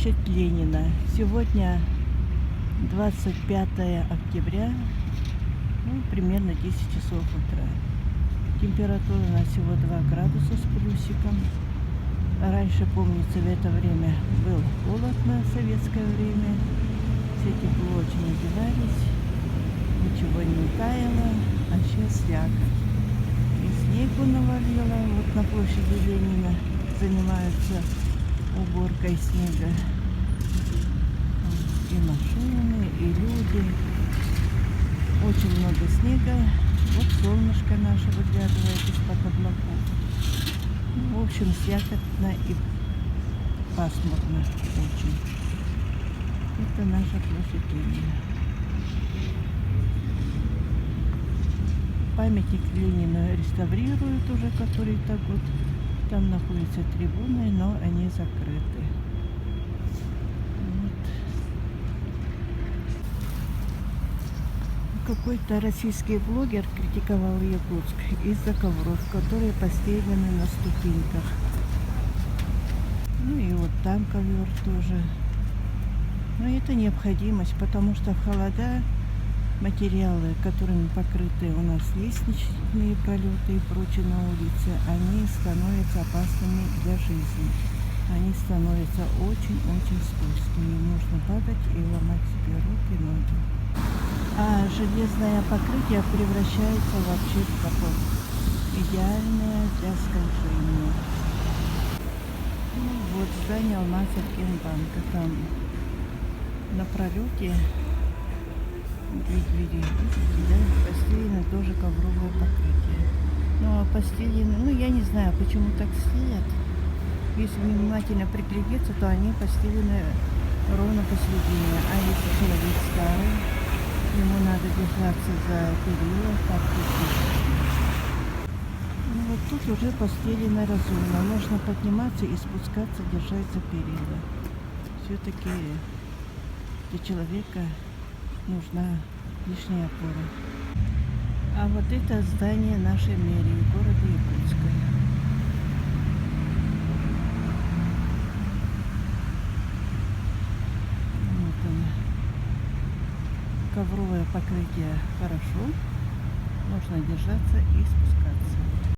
Площадь Ленина. Сегодня 25 октября, примерно 10 часов утра. Температура у нас всего 2 градуса с плюсиком. Раньше, помнится, в это время был холодно, в советское время. Все тепло очень одевались, ничего не таяло, а сейчас слякоть. И снегу навалило. Вот на площади Ленина занимаются уборкой снега. И машины, и люди. Очень много снега. Вот солнышко наше выглядывает из-под облаков. В общем, слякотно и пасмурно очень. Это наша площадь Ленина. Памятник Ленину реставрируют уже который-то год. Там находятся трибуны, но они закрыты. Какой-то российский блогер критиковал Якутск из-за ковров, которые постелены на ступеньках. Ну и вот там ковер тоже. Но это необходимость, потому что в холода материалы, которыми покрыты у нас лестничные пролеты и прочее на улице, они становятся опасными для жизни. Они становятся очень-очень скользкими. Нужно падать и ломать себе руки, ноги. А железное покрытие превращается вообще в такое идеальное для скольжения. Ну вот здание Алмаз-Генбанка. Там на пролете двери, да, постелено тоже ковровое покрытие. Ну а постелены, я не знаю, почему так стелят. Если внимательно приглядеться, то они постелены ровно посередине. А если человек старый, ему надо держаться за перила, так и вот тут уже постелено разумно. Можно подниматься и спускаться, держать за перила. Все-таки для человека нужна лишняя опора. А вот это здание нашей мэрии города Якутска. Вот оно. Ковровое покрытие хорошо. Нужно держаться и спускаться.